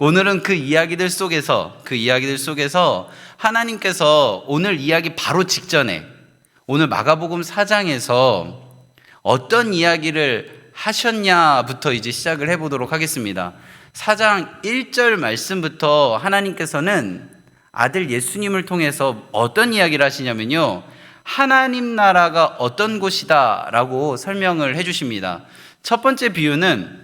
오늘은 그 이야기들 속에서 하나님께서 오늘 이야기 바로 직전에 오늘 마가복음 4장에서 어떤 이야기를 하셨냐부터 이제 시작을 해보도록 하겠습니다. 4장 1절 말씀부터 하나님께서는 아들 예수님을 통해서 어떤 이야기를 하시냐면요, 하나님 나라가 어떤 곳이다 라고 설명을 해주십니다. 첫 번째 비유는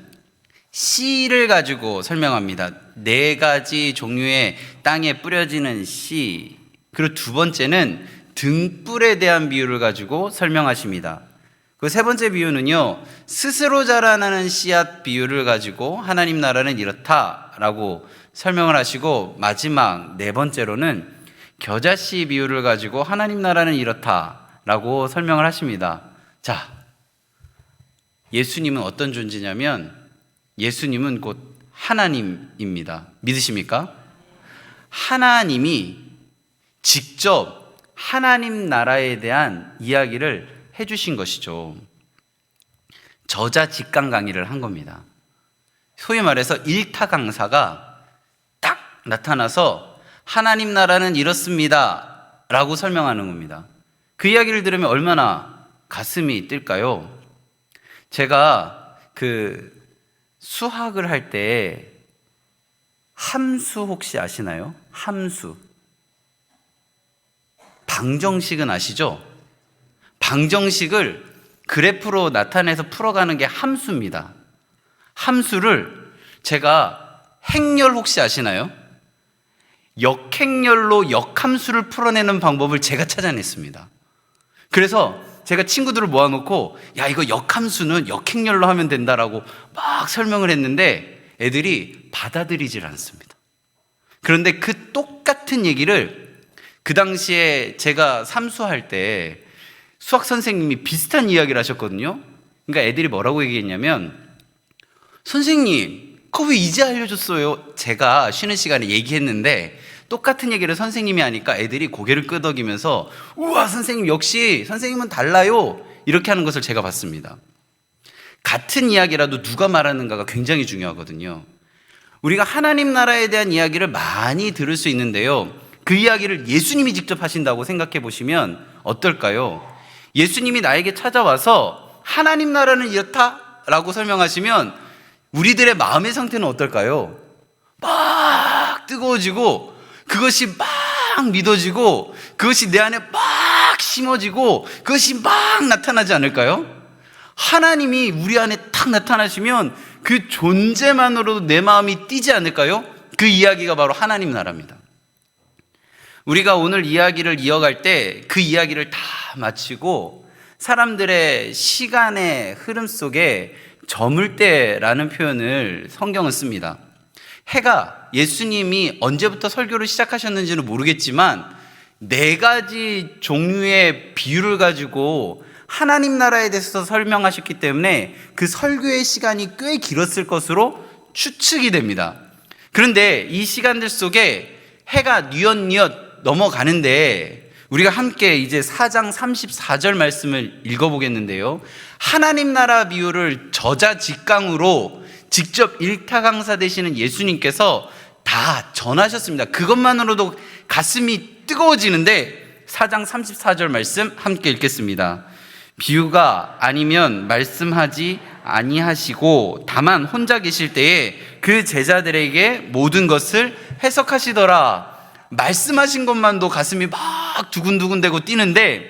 씨를 가지고 설명합니다. 4가지 종류의 땅에 뿌려지는 씨. 그리고 두 번째는 등불에 대한 비유를 가지고 설명하십니다. 그 세 번째 비유는요, 스스로 자라나는 씨앗 비유를 가지고 하나님 나라는 이렇다라고 설명을 하시고, 마지막 네 번째로는 겨자씨 비유를 가지고 하나님 나라는 이렇다라고 설명을 하십니다. 자, 예수님은 어떤 존재냐면 예수님은 곧 하나님입니다. 믿으십니까? 하나님이 직접 하나님 나라에 대한 이야기를 해주신 것이죠. 저자직강 강의를 한 겁니다. 소위 말해서 일타 강사가 딱 나타나서 하나님 나라는 이렇습니다 라고 설명하는 겁니다. 그 이야기를 들으면 얼마나 가슴이 뛸까요? 제가 수학을 할 때 함수 혹시 아시나요? 함수. 방정식은 아시죠? 방정식을 그래프로 나타내서 풀어가는 게 함수입니다. 함수를 제가 행렬 혹시 아시나요? 역행렬로 역함수를 풀어내는 방법을 제가 찾아냈습니다. 그래서 제가 친구들을 모아놓고 야, 이거 역함수는 역행렬로 하면 된다라고 막 설명을 했는데 애들이 받아들이질 않습니다. 그런데 그 똑같은 얘기를 그 당시에 제가 삼수할 때 수학 선생님이 비슷한 이야기를 하셨거든요. 그러니까 애들이 뭐라고 얘기했냐면, 선생님 그거 왜 이제 알려줬어요? 제가 쉬는 시간에 얘기했는데 똑같은 얘기를 선생님이 하니까 애들이 고개를 끄덕이면서 우와, 선생님 역시 선생님은 달라요, 이렇게 하는 것을 제가 봤습니다. 같은 이야기라도 누가 말하는가가 굉장히 중요하거든요. 우리가 하나님 나라에 대한 이야기를 많이 들을 수 있는데요, 그 이야기를 예수님이 직접 하신다고 생각해 보시면 어떨까요? 예수님이 나에게 찾아와서 하나님 나라는 이렇다라고 설명하시면 우리들의 마음의 상태는 어떨까요? 막 뜨거워지고 그것이 막 믿어지고 그것이 내 안에 막 심어지고 그것이 막 나타나지 않을까요? 하나님이 우리 안에 딱 나타나시면 그 존재만으로도 내 마음이 뛰지 않을까요? 그 이야기가 바로 하나님 나라입니다. 우리가 오늘 이야기를 이어갈 때 그 이야기를 다 마치고 사람들의 시간의 흐름 속에 저물 때라는 표현을 성경은 씁니다. 해가 예수님이 언제부터 설교를 시작하셨는지는 모르겠지만 4가지 종류의 비유를 가지고 하나님 나라에 대해서 설명하셨기 때문에 그 설교의 시간이 꽤 길었을 것으로 추측이 됩니다. 그런데 이 시간들 속에 해가 뉘엿뉘엿 넘어가는데 우리가 함께 이제 4장 34절 말씀을 읽어보겠는데요, 하나님 나라 비유를 저자직강으로 직접 일타 강사 되시는 예수님께서 다 전하셨습니다. 그것만으로도 가슴이 뜨거워지는데 4장 34절 말씀 함께 읽겠습니다. 비유가 아니면 말씀하지 아니하시고 다만 혼자 계실 때에 그 제자들에게 모든 것을 해석하시더라. 말씀하신 것만도 가슴이 막 두근두근대고 뛰는데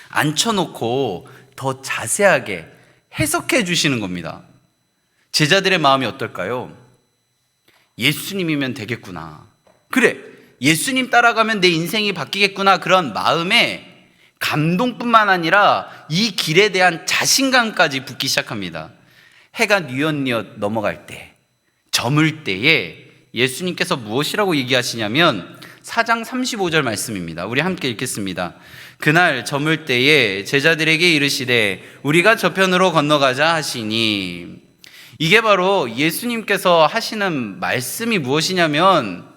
앉혀놓고 더 자세하게 해석해 주시는 겁니다. 제자들의 마음이 어떨까요? 예수님이면 되겠구나, 그래, 예수님 따라가면 내 인생이 바뀌겠구나, 그런 마음에 감동뿐만 아니라 이 길에 대한 자신감까지 붙기 시작합니다. 해가 뉘엿뉘엿 넘어갈 때, 저물 때에 예수님께서 무엇이라고 얘기하시냐면 4장 35절 말씀입니다. 우리 함께 읽겠습니다. 그날 저물 때에 제자들에게 이르시되 우리가 저편으로 건너가자 하시니, 이게 바로 예수님께서 하시는 말씀이 무엇이냐면,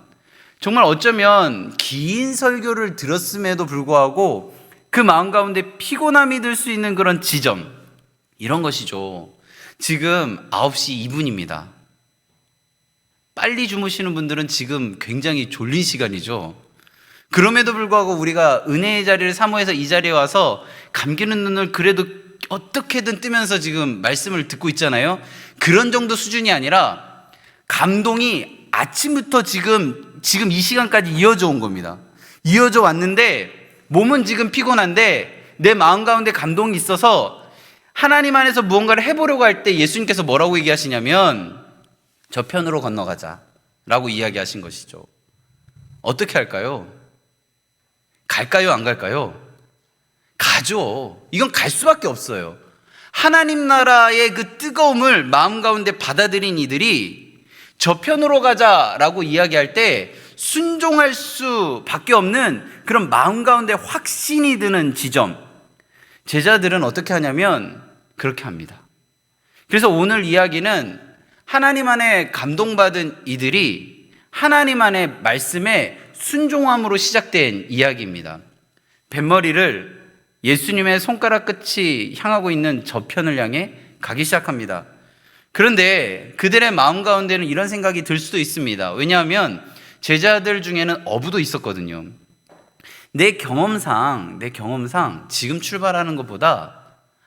정말 어쩌면 긴 설교를 들었음에도 불구하고 그 마음 가운데 피곤함이 들 수 있는 그런 지점, 이런 것이죠. 지금 9시 2분입니다. 빨리 주무시는 분들은 지금 굉장히 졸린 시간이죠. 그럼에도 불구하고 우리가 은혜의 자리를 사모해서 이 자리에 와서 감기는 눈을 그래도 어떻게든 뜨면서 지금 말씀을 듣고 있잖아요. 그런 정도 수준이 아니라 감동이 아침부터 지금 이 시간까지 이어져 온 겁니다. 이어져 왔는데 몸은 지금 피곤한데 내 마음 가운데 감동이 있어서 하나님 안에서 무언가를 해보려고 할 때 예수님께서 뭐라고 얘기하시냐면 저 편으로 건너가자 라고 이야기하신 것이죠. 어떻게 할까요? 갈까요? 안 갈까요? 가죠. 이건 갈 수밖에 없어요. 하나님 나라의 그 뜨거움을 마음 가운데 받아들인 이들이 저 편으로 가자라고 이야기할 때 순종할 수밖에 없는 그런 마음 가운데 확신이 드는 지점, 제자들은 어떻게 하냐면 그렇게 합니다. 그래서 오늘 이야기는 하나님 안에 감동받은 이들이 하나님 안의 말씀에 순종함으로 시작된 이야기입니다. 뱃머리를 예수님의 손가락 끝이 향하고 있는 저편을 향해 가기 시작합니다. 그런데 그들의 마음 가운데는 이런 생각이 들 수도 있습니다. 왜냐하면 제자들 중에는 어부도 있었거든요. 내 경험상 지금 출발하는 것보다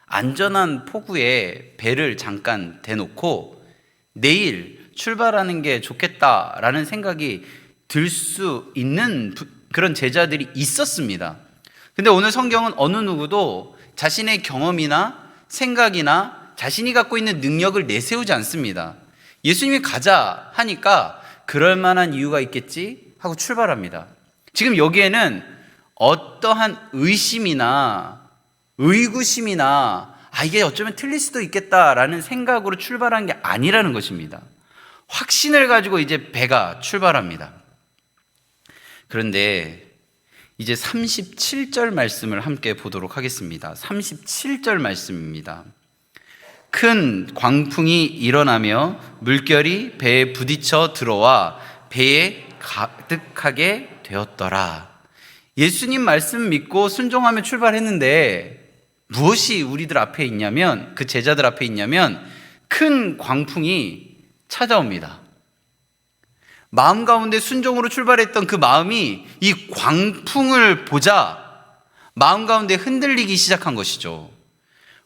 안전한 포구에 배를 잠깐 대놓고 내일 출발하는 게 좋겠다라는 생각이 들 수 있는 그런 제자들이 있었습니다. 근데 오늘 성경은 어느 누구도 자신의 경험이나 생각이나 자신이 갖고 있는 능력을 내세우지 않습니다. 예수님이 가자 하니까 그럴 만한 이유가 있겠지 하고 출발합니다. 지금 여기에는 어떠한 의심이나 의구심이나 이게 어쩌면 틀릴 수도 있겠다라는 생각으로 출발한 게 아니라는 것입니다. 확신을 가지고 이제 배가 출발합니다. 그런데 이제 37절 말씀을 함께 보도록 하겠습니다. 37절 말씀입니다. 큰 광풍이 일어나며 물결이 배에 부딪혀 들어와 배에 가득하게 되었더라. 예수님 말씀 믿고 순종하며 출발했는데 무엇이 우리들 앞에 있냐면, 그 제자들 앞에 있냐면 큰 광풍이 찾아옵니다. 마음 가운데 순종으로 출발했던 그 마음이 이 광풍을 보자 마음 가운데 흔들리기 시작한 것이죠.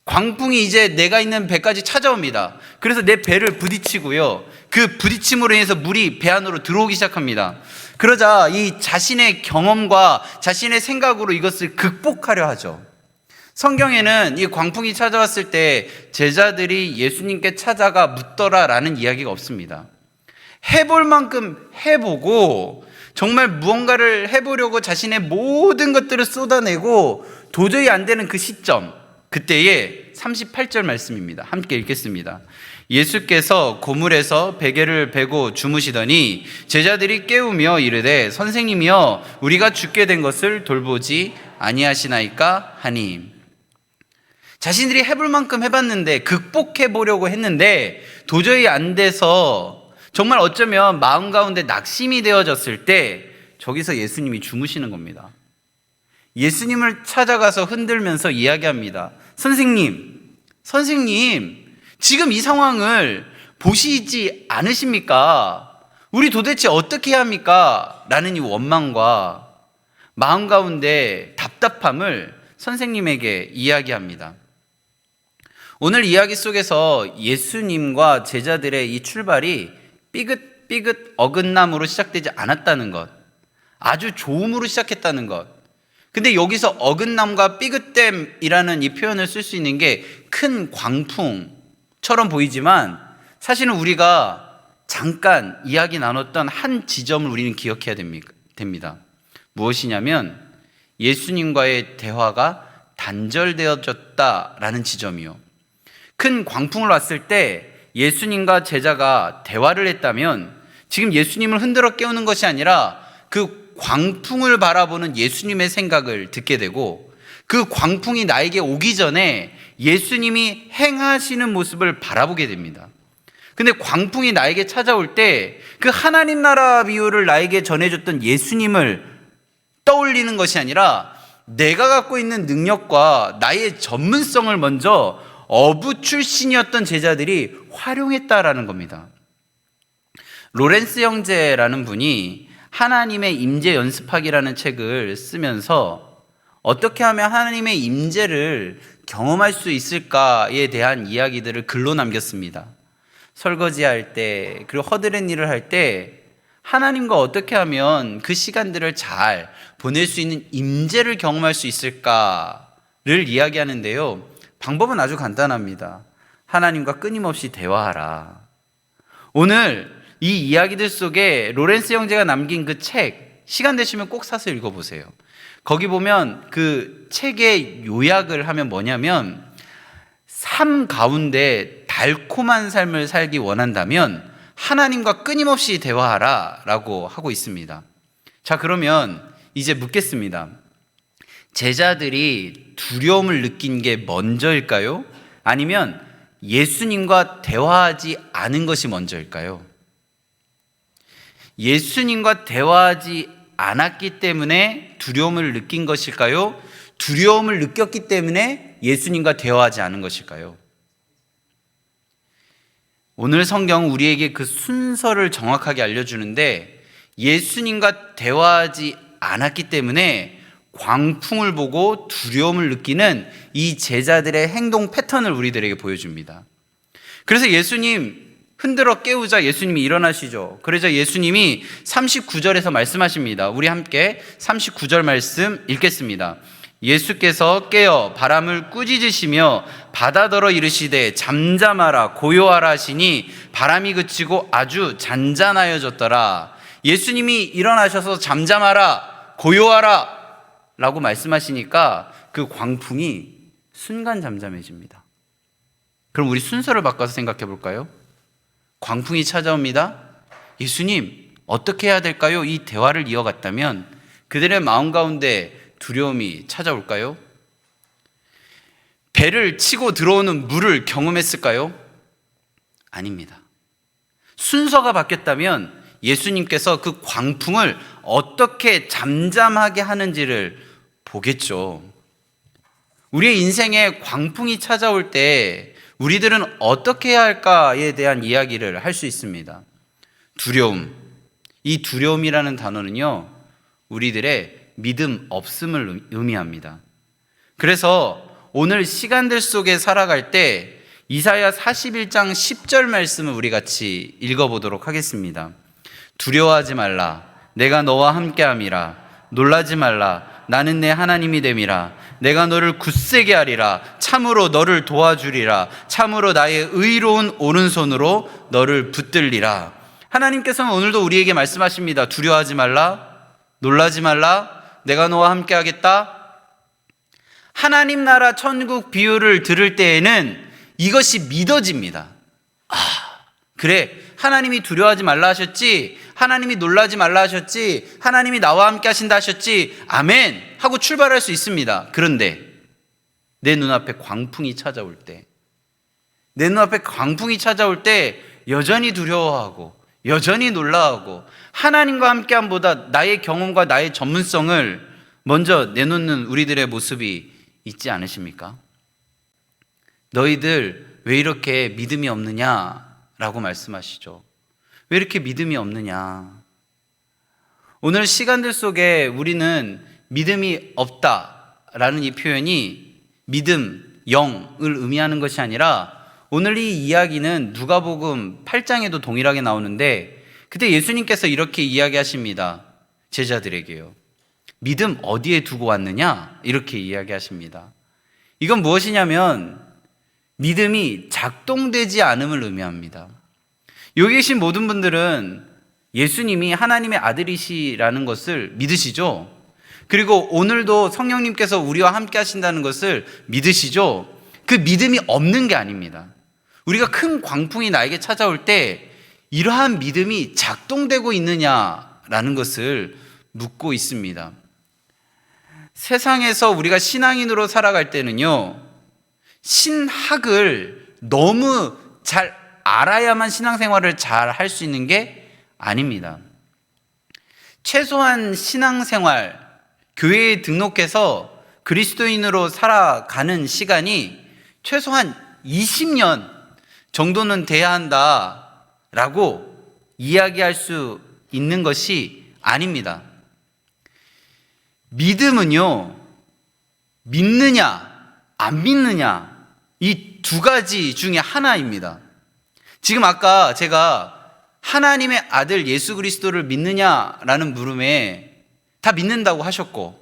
광풍이 이제 내가 있는 배까지 찾아옵니다. 그래서 내 배를 부딪히고요, 그 부딪힘으로 인해서 물이 배 안으로 들어오기 시작합니다. 그러자 이 자신의 경험과 자신의 생각으로 이것을 극복하려 하죠. 성경에는 이 광풍이 찾아왔을 때 제자들이 예수님께 찾아가 묻더라라는 이야기가 없습니다. 해볼 만큼 해보고 정말 무언가를 해보려고 자신의 모든 것들을 쏟아내고 도저히 안 되는 그 시점, 그때의 38절 말씀입니다. 함께 읽겠습니다. 예수께서 고물에서 베개를 베고 주무시더니 제자들이 깨우며 이르되 선생님이여 우리가 죽게 된 것을 돌보지 아니하시나이까 하니. 자신들이 해볼 만큼 해봤는데 극복해 보려고 했는데 도저히 안 돼서 정말 어쩌면 마음 가운데 낙심이 되어졌을 때 저기서 예수님이 주무시는 겁니다. 예수님을 찾아가서 흔들면서 이야기합니다. 선생님, 지금 이 상황을 보시지 않으십니까? 우리 도대체 어떻게 해야 합니까? 라는 이 원망과 마음 가운데 답답함을 선생님에게 이야기합니다. 오늘 이야기 속에서 예수님과 제자들의 이 출발이 삐긋삐긋 어긋남으로 시작되지 않았다는 것, 아주 좋음으로 시작했다는 것. 근데 여기서 어긋남과 삐긋됨이라는 이 표현을 쓸 수 있는 게 큰 광풍처럼 보이지만 사실은 우리가 잠깐 이야기 나눴던 한 지점을 우리는 기억해야 됩니다. 무엇이냐면 예수님과의 대화가 단절되어졌다라는 지점이요. 큰 광풍을 왔을 때 예수님과 제자가 대화를 했다면 지금 예수님을 흔들어 깨우는 것이 아니라 그 광풍을 바라보는 예수님의 생각을 듣게 되고 그 광풍이 나에게 오기 전에 예수님이 행하시는 모습을 바라보게 됩니다. 근데 광풍이 나에게 찾아올 때 그 하나님 나라 비유를 나에게 전해줬던 예수님을 떠올리는 것이 아니라 내가 갖고 있는 능력과 나의 전문성을 먼저 어부 출신이었던 제자들이 활용했다라는 겁니다. 로렌스 형제라는 분이 하나님의 임재 연습하기라는 책을 쓰면서 어떻게 하면 하나님의 임재를 경험할 수 있을까에 대한 이야기들을 글로 남겼습니다. 설거지할 때, 그리고 허드렛 일을 할 때 하나님과 어떻게 하면 그 시간들을 잘 보낼 수 있는 임재를 경험할 수 있을까를 이야기하는데요. 방법은 아주 간단합니다. 하나님과 끊임없이 대화하라. 오늘 이 이야기들 속에 로렌스 형제가 남긴 그 책, 시간 되시면 꼭 사서 읽어보세요. 거기 보면 그 책의 요약을 하면 뭐냐면, 삶 가운데 달콤한 삶을 살기 원한다면 하나님과 끊임없이 대화하라 라고 하고 있습니다. 자, 그러면 이제 묻겠습니다. 제자들이 두려움을 느낀 게 먼저일까요? 아니면 예수님과 대화하지 않은 것이 먼저일까요? 예수님과 대화하지 않았기 때문에 두려움을 느낀 것일까요? 두려움을 느꼈기 때문에 예수님과 대화하지 않은 것일까요? 오늘 성경 우리에게 그 순서를 정확하게 알려주는데, 예수님과 대화하지 않았기 때문에 광풍을 보고 두려움을 느끼는 이 제자들의 행동 패턴을 우리들에게 보여줍니다. 그래서 예수님 흔들어 깨우자 예수님이 일어나시죠. 그러자 예수님이 39절에서 말씀하십니다. 우리 함께 39절 말씀 읽겠습니다. 예수께서 깨어 바람을 꾸짖으시며 바다더러 이르시되 잠잠하라 고요하라 하시니 바람이 그치고 아주 잔잔하여졌더라. 예수님이 일어나셔서 잠잠하라 고요하라 라고 말씀하시니까 그 광풍이 순간 잠잠해집니다. 그럼 우리 순서를 바꿔서 생각해 볼까요? 광풍이 찾아옵니다. 예수님 어떻게 해야 될까요? 이 대화를 이어갔다면 그들의 마음 가운데 두려움이 찾아올까요? 배를 치고 들어오는 물을 경험했을까요? 아닙니다. 순서가 바뀌었다면 예수님께서 그 광풍을 어떻게 잠잠하게 하는지를 보겠죠. 우리의 인생에 광풍이 찾아올 때 우리들은 어떻게 해야 할까에 대한 이야기를 할 수 있습니다. 두려움. 이 두려움이라는 단어는요, 우리들의 믿음 없음을 의미합니다. 그래서 오늘 시간들 속에 살아갈 때 이사야 41장 10절 말씀을 우리 같이 읽어보도록 하겠습니다. 두려워하지 말라. 내가 너와 함께함이라. 놀라지 말라. 나는 내 하나님이 됨이라. 내가 너를 굳세게 하리라. 참으로 너를 도와주리라. 참으로 나의 의로운 오른손으로 너를 붙들리라. 하나님께서는 오늘도 우리에게 말씀하십니다. 두려워하지 말라. 놀라지 말라. 내가 너와 함께 하겠다. 하나님 나라 천국 비유를 들을 때에는 이것이 믿어집니다. 그래, 하나님이 두려워하지 말라 하셨지, 하나님이 놀라지 말라 하셨지, 하나님이 나와 함께 하신다 하셨지, 아멘 하고 출발할 수 있습니다. 그런데 내 눈앞에 광풍이 찾아올 때, 내 눈앞에 광풍이 찾아올 때 여전히 두려워하고 여전히 놀라하고 하나님과 함께함보다 나의 경험과 나의 전문성을 먼저 내놓는 우리들의 모습이 있지 않으십니까? 너희들 왜 이렇게 믿음이 없느냐라고 말씀하시죠. 왜 이렇게 믿음이 없느냐? 오늘 시간들 속에 우리는 믿음이 없다라는 이 표현이 믿음, 영을 의미하는 것이 아니라, 오늘 이 이야기는 누가복음 8장에도 동일하게 나오는데, 그때 예수님께서 이렇게 이야기하십니다. 제자들에게요. 믿음 어디에 두고 왔느냐? 이렇게 이야기하십니다. 이건 무엇이냐면 믿음이 작동되지 않음을 의미합니다. 여기 계신 모든 분들은 예수님이 하나님의 아들이시라는 것을 믿으시죠? 그리고 오늘도 성령님께서 우리와 함께 하신다는 것을 믿으시죠? 그 믿음이 없는 게 아닙니다. 우리가 큰 광풍이 나에게 찾아올 때 이러한 믿음이 작동되고 있느냐라는 것을 묻고 있습니다. 세상에서 우리가 신앙인으로 살아갈 때는요, 신학을 너무 잘 알아야만 신앙생활을 잘 할 수 있는 게 아닙니다. 최소한 신앙생활, 교회에 등록해서 그리스도인으로 살아가는 시간이 최소한 20년 정도는 돼야 한다라고 이야기할 수 있는 것이 아닙니다. 믿음은요, 믿느냐, 안 믿느냐, 이 두 가지 중에 하나입니다. 지금 아까 제가 하나님의 아들 예수 그리스도를 믿느냐라는 물음에 다 믿는다고 하셨고,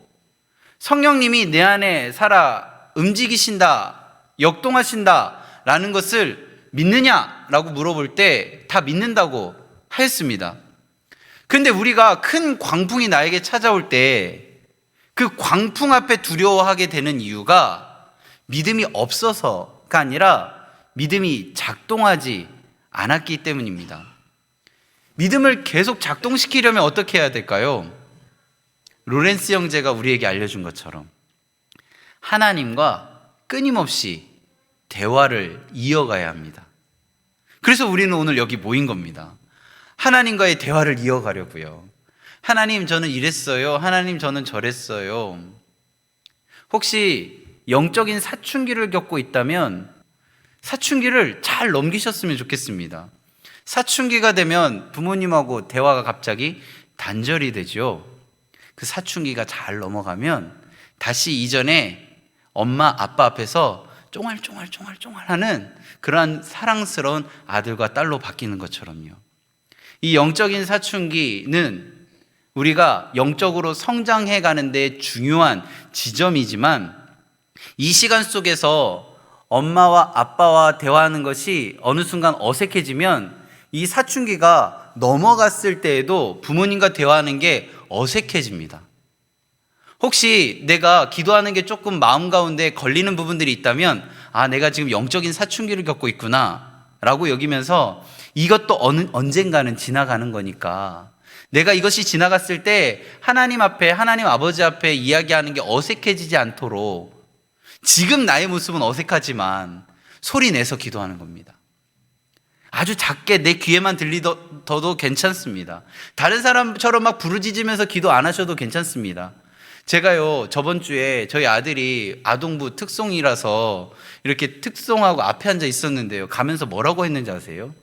성령님이 내 안에 살아 움직이신다, 역동하신다 라는 것을 믿느냐라고 물어볼 때 다 믿는다고 하였습니다. 그런데 우리가 큰 광풍이 나에게 찾아올 때 그 광풍 앞에 두려워하게 되는 이유가 믿음이 없어서가 아니라 믿음이 작동하지 않았기 때문입니다. 믿음을 계속 작동시키려면 어떻게 해야 될까요? 로렌스 형제가 우리에게 알려준 것처럼 하나님과 끊임없이 대화를 이어가야 합니다. 그래서 우리는 오늘 여기 모인 겁니다. 하나님과의 대화를 이어가려고요. 하나님, 저는 이랬어요. 하나님, 저는 저랬어요. 혹시 영적인 사춘기를 겪고 있다면 사춘기를 잘 넘기셨으면 좋겠습니다. 사춘기가 되면 부모님하고 대화가 갑자기 단절이 되죠. 그 사춘기가 잘 넘어가면 다시 이전에 엄마, 아빠 앞에서 쫑알쫑알쫑알쫑알 하는 그러한 사랑스러운 아들과 딸로 바뀌는 것처럼요. 이 영적인 사춘기는 우리가 영적으로 성장해 가는 데 중요한 지점이지만 이 시간 속에서 엄마와 아빠와 대화하는 것이 어느 순간 어색해지면 이 사춘기가 넘어갔을 때에도 부모님과 대화하는 게 어색해집니다. 혹시 내가 기도하는 게 조금 마음 가운데 걸리는 부분들이 있다면 내가 지금 영적인 사춘기를 겪고 있구나 라고 여기면서 이것도 언젠가는 지나가는 거니까 내가 이것이 지나갔을 때 하나님 앞에, 하나님 아버지 앞에 이야기하는 게 어색해지지 않도록 지금 나의 모습은 어색하지만 소리 내서 기도하는 겁니다. 아주 작게 내 귀에만 들리더라도 괜찮습니다. 다른 사람처럼 막 부르짖으면서 기도 안 하셔도 괜찮습니다. 제가요, 저번 주에 저희 아들이 아동부 특송이라서 이렇게 특송하고 앞에 앉아 있었는데요, 가면서 뭐라고 했는지 아세요?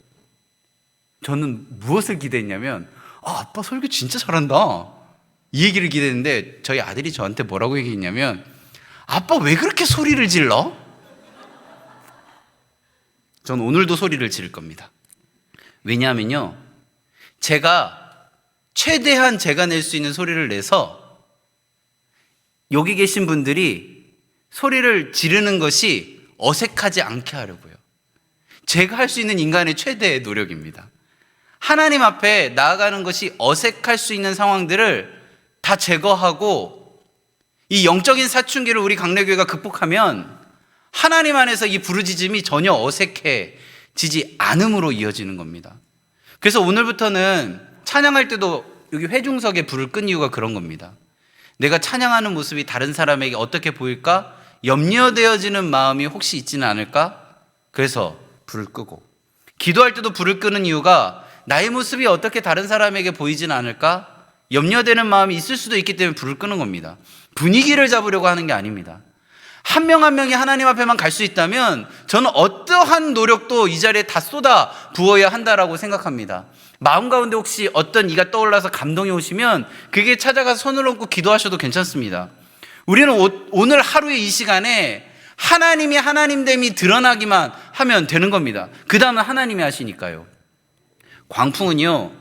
저는 무엇을 기대했냐면 아빠 설교 진짜 잘한다 이 얘기를 기대했는데 저희 아들이 저한테 뭐라고 얘기했냐면 아빠 왜 그렇게 소리를 질러? 전 오늘도 소리를 지를 겁니다. 왜냐하면요, 제가 최대한 제가 낼 수 있는 소리를 내서 여기 계신 분들이 소리를 지르는 것이 어색하지 않게 하려고요. 제가 할 수 있는 인간의 최대의 노력입니다. 하나님 앞에 나아가는 것이 어색할 수 있는 상황들을 다 제거하고 이 영적인 사춘기를 우리 강래교회가 극복하면 하나님 안에서 이 부르짖음이 전혀 어색해지지 않음으로 이어지는 겁니다. 그래서 오늘부터는 찬양할 때도 여기 회중석에 불을 끈 이유가 그런 겁니다. 내가 찬양하는 모습이 다른 사람에게 어떻게 보일까? 염려되어지는 마음이 혹시 있지는 않을까? 그래서 불을 끄고, 기도할 때도 불을 끄는 이유가 나의 모습이 어떻게 다른 사람에게 보이지는 않을까? 염려되는 마음이 있을 수도 있기 때문에 불을 끄는 겁니다. 분위기를 잡으려고 하는 게 아닙니다. 한 명 한 명이 하나님 앞에만 갈 수 있다면 저는 어떠한 노력도 이 자리에 다 쏟아 부어야 한다라고 생각합니다. 마음 가운데 혹시 어떤 이가 떠올라서 감동이 오시면 그게 찾아가서 손을 얹고 기도하셔도 괜찮습니다. 우리는 오늘 하루의 이 시간에 하나님이 하나님됨이 드러나기만 하면 되는 겁니다. 그 다음은 하나님이 하시니까요. 광풍은요,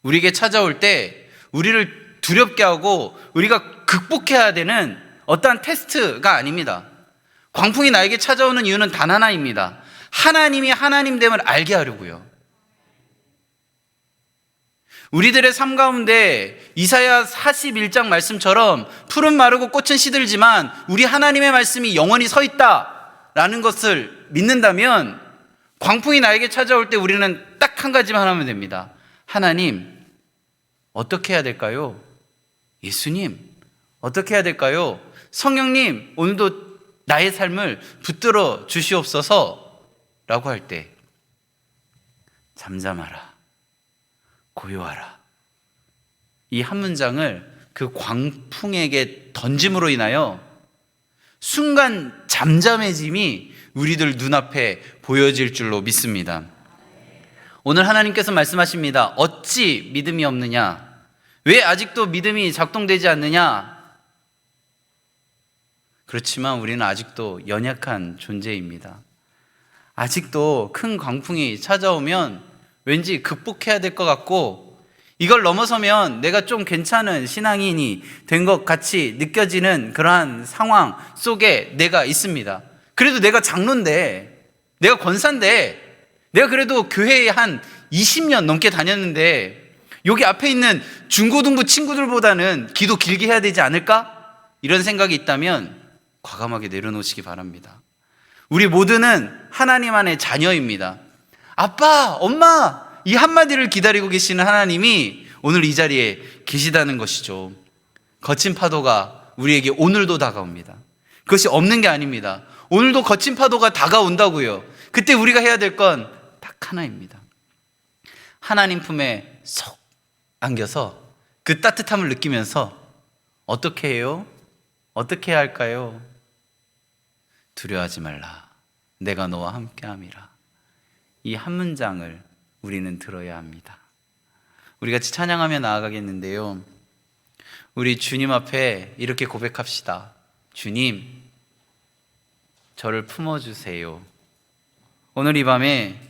우리에게 찾아올 때 우리를 두렵게 하고 우리가 극복해야 되는 어떠한 테스트가 아닙니다. 광풍이 나에게 찾아오는 이유는 단 하나입니다. 하나님이 하나님됨을 알게 하려고요. 우리들의 삶 가운데 이사야 41장 말씀처럼 푸른 마르고 꽃은 시들지만 우리 하나님의 말씀이 영원히 서 있다라는 것을 믿는다면 광풍이 나에게 찾아올 때 우리는 딱 한 가지만 하면 됩니다. 하나님, 어떻게 해야 될까요? 예수님, 어떻게 해야 될까요? 성령님, 오늘도 나의 삶을 붙들어 주시옵소서 라고 할 때 잠잠하라, 고요하라, 이 한 문장을 그 광풍에게 던짐으로 인하여 순간 잠잠해짐이 우리들 눈앞에 보여질 줄로 믿습니다. 오늘 하나님께서 말씀하십니다. 어찌 믿음이 없느냐? 왜 아직도 믿음이 작동되지 않느냐? 그렇지만 우리는 아직도 연약한 존재입니다. 아직도 큰 광풍이 찾아오면 왠지 극복해야 될 것 같고, 이걸 넘어서면 내가 좀 괜찮은 신앙인이 된 것 같이 느껴지는 그러한 상황 속에 내가 있습니다. 그래도 내가 장로인데, 내가 권사인데, 내가 그래도 교회에 한 20년 넘게 다녔는데 여기 앞에 있는 중고등부 친구들보다는 기도 길게 해야 되지 않을까? 이런 생각이 있다면 과감하게 내려놓으시기 바랍니다. 우리 모두는 하나님 안의 자녀입니다. 아빠, 엄마, 이 한마디를 기다리고 계시는 하나님이 오늘 이 자리에 계시다는 것이죠. 거친 파도가 우리에게 오늘도 다가옵니다. 그것이 없는 게 아닙니다. 오늘도 거친 파도가 다가온다고요. 그때 우리가 해야 될 건 딱 하나입니다. 하나님 품에 속 안겨서 그 따뜻함을 느끼면서 어떻게 해요? 어떻게 해야 할까요? 두려워하지 말라. 내가 너와 함께함이라. 이 한 문장을 우리는 들어야 합니다. 우리 같이 찬양하며 나아가겠는데요. 우리 주님 앞에 이렇게 고백합시다. 주님, 저를 품어주세요. 오늘 이 밤에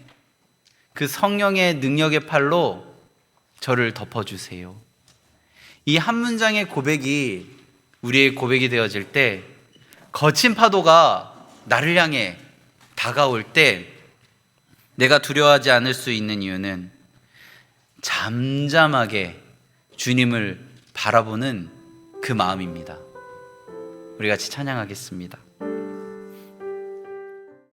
그 성령의 능력의 팔로 저를 덮어주세요. 이 한 문장의 고백이 우리의 고백이 되어질 때, 거친 파도가 나를 향해 다가올 때 내가 두려워하지 않을 수 있는 이유는 잠잠하게 주님을 바라보는 그 마음입니다. 우리 같이 찬양하겠습니다.